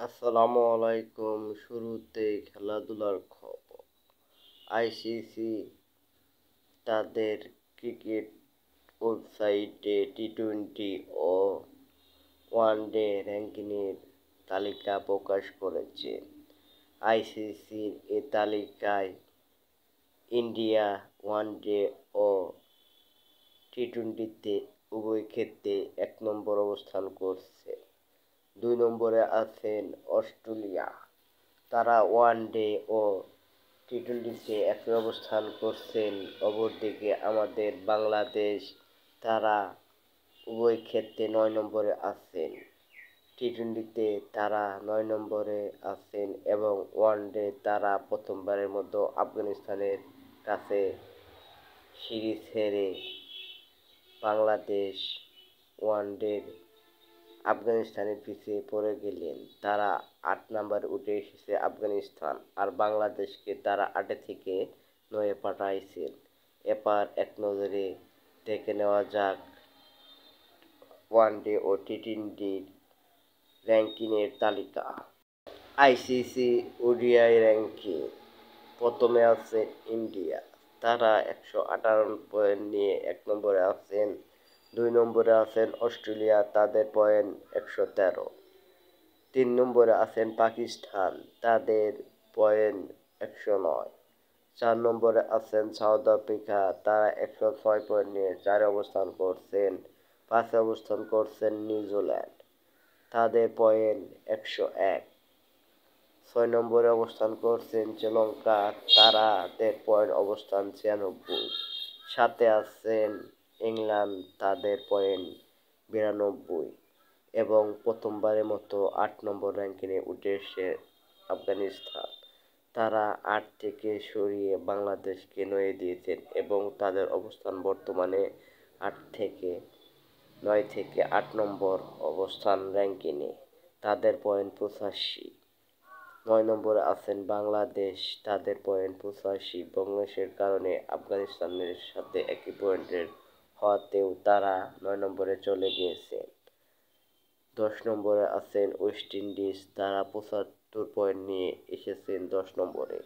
আসসালামু আলাইকুম। শুরুতেই খেলাধুলার খবর। আইসিসি তাদের ক্রিকেট ওয়েবসাইটে টি-টোয়েন্টি ও ওয়ানডে র্যাঙ্কিংয়ের তালিকা প্রকাশ করেছে। আইসিসির এ তালিকায় ইন্ডিয়া ওয়ানডে ও টি-টোয়েন্টিতে উভয় ক্ষেত্রে ১ নম্বর অবস্থান করছে। ২ নম্বরে আছেন অস্ট্রেলিয়া, তারা ওয়ানডে ও টি-টোয়েন্টিতে একই অবস্থান করছেন। অপরদিকে আমাদের বাংলাদেশ, তারা উভয় ক্ষেত্রে ৯ নম্বরে আছেন। টি-টোয়েন্টিতে তারা ৯ নম্বরে আছেন এবং ওয়ানডে তারা প্রথমবারের মতো আফগানিস্তানের কাছে সিরিজ হেরে বাংলাদেশ ওয়ানডের আফগানিস্তানের পিছিয়ে পড়ে গেলেন। তারা ৮ নম্বরে উঠে এসেছে আফগানিস্তান, আর বাংলাদেশকে তারা ৮ থেকে ৯ পাঠাইছেন। এবার এক নজরে দেখে নেওয়া যাক ওয়ানডে ও টি-টোয়েন্টির র্যাঙ্কিংয়ের তালিকা। ICC ODI ranking. প্রথমে আছে ইন্ডিয়া, তারা ১৫৮ পয়েন্ট নিয়ে ১ নম্বরে আছেন। ২ নম্বরে আছেন অস্ট্রেলিয়া, তাদের পয়েন্ট ১১৩। ৩ নম্বরে আছেন পাকিস্তান, তাদের পয়েন্ট ১০৯। ৪ নম্বরে আছেন সাউথ আফ্রিকা, তারা ১০৬ পয়েন্ট নিয়ে ৪ অবস্থান করছেন। ৫ অবস্থান করছেন নিউজিল্যান্ড, তাদের পয়েন্ট ১০১। ৬ নম্বরে অবস্থান করছেন শ্রীলঙ্কা, তাদের পয়েন্ট অবস্থান ৯৬। ৭-এ আছেন ইংল্যান্ড, তাদের পয়েন্ট ৯২ এবং প্রথমবারের মতো ৮ নম্বর র্যাঙ্কিংয়ে উঠে এসেছে আফগানিস্তান। তারা ৮ থেকে সরিয়ে বাংলাদেশকে ৯ দিয়েছেন এবং তাদের অবস্থান বর্তমানে ৯ থেকে ৮ নম্বর অবস্থান র্যাঙ্কিংয়ে, তাদের পয়েন্ট ৮৫। ৯ নম্বরে আছেন বাংলাদেশ, তাদের পয়েন্ট ৮৫। বাংলাদেশের কারণে আফগানিস্তানের সাথে একই পয়েন্টের হওয়াতেও তারা ৯ নম্বরে চলে গিয়েছে। ১০ নম্বরে আছেন ওয়েস্ট ইন্ডিজ, তারা ৭৫ পয়েন্ট নিয়ে এসেছেন ১০ নম্বরে।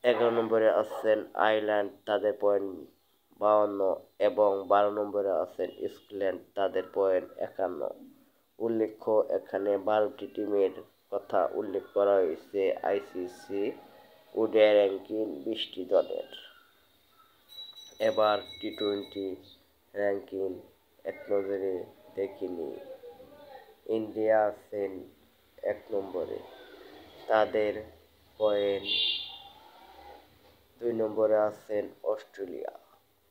১১ নম্বরে আছেন আয়ারল্যান্ড, তাদের পয়েন্ট ৫২ এবং ১২ নম্বরে আছেন স্কটল্যান্ড, তাদের পয়েন্ট ৫১। উল্লেখ্য, এখানে ১২টি টিমের কথা উল্লেখ করা হয়েছে। আইসিসি ওডিআই র্যাঙ্কিং ২০টি দলের। এবার টি-টোয়েন্টি র্যাঙ্কিং এক নজরে দেখে নিই। ইন্ডিয়া আছেন ১ নম্বরে, তাদের পয়েন্ট। ২ নম্বরে আছেন অস্ট্রেলিয়া,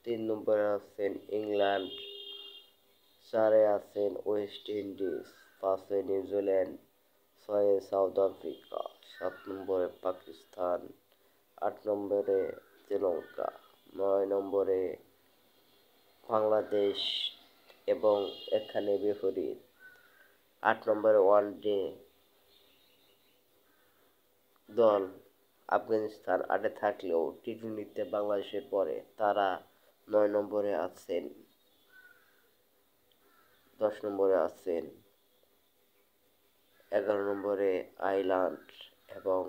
৩ নম্বরে আছেন ইংল্যান্ড, ৪-এ আছেন West Indies, ৫-এ New Zealand, ৬-এ south Africa, ৭ নম্বরে পাকিস্তান, ৮ নম্বরে শ্রীলঙ্কা, ৯ নম্বরে বাংলাদেশ এবং এখানে বিপরীত। ৮ নম্বরে ওয়ানডে দল আফগানিস্তান ৮-এ থাকলেও টি-টোয়েন্টিতে বাংলাদেশের পরে তারা ৯ নম্বরে আছেন। ১০ নম্বরে আছেন, ১১ নম্বরে আয়ারল্যান্ড এবং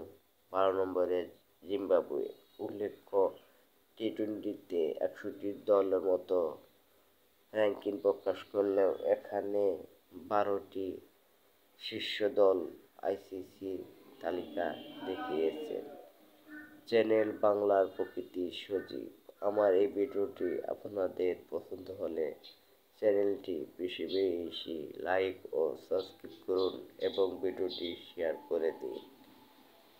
১২ নম্বরে জিম্বাবুয়ে। উল্লেখ্য, টি-টোয়েন্টিতে ৬১ দলের মতো র্যাঙ্কিং প্রকাশ করলেও এখানে ১২টি শীর্ষ দল আইসিসি তালিকা দেখিয়েছেন। চ্যানেল বাংলার প্রকৃতি সজীব। আমার এই ভিডিওটি আপনাদের পছন্দ হলে চ্যানেলটি বেশি বেশি লাইক ও সাবস্ক্রাইব করুন এবং ভিডিওটি শেয়ার করে দিন।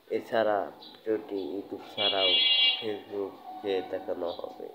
এছাড়া ভিডিওটি ইউটিউব ছাড়াও ফেসবুকে দেখানো হবে।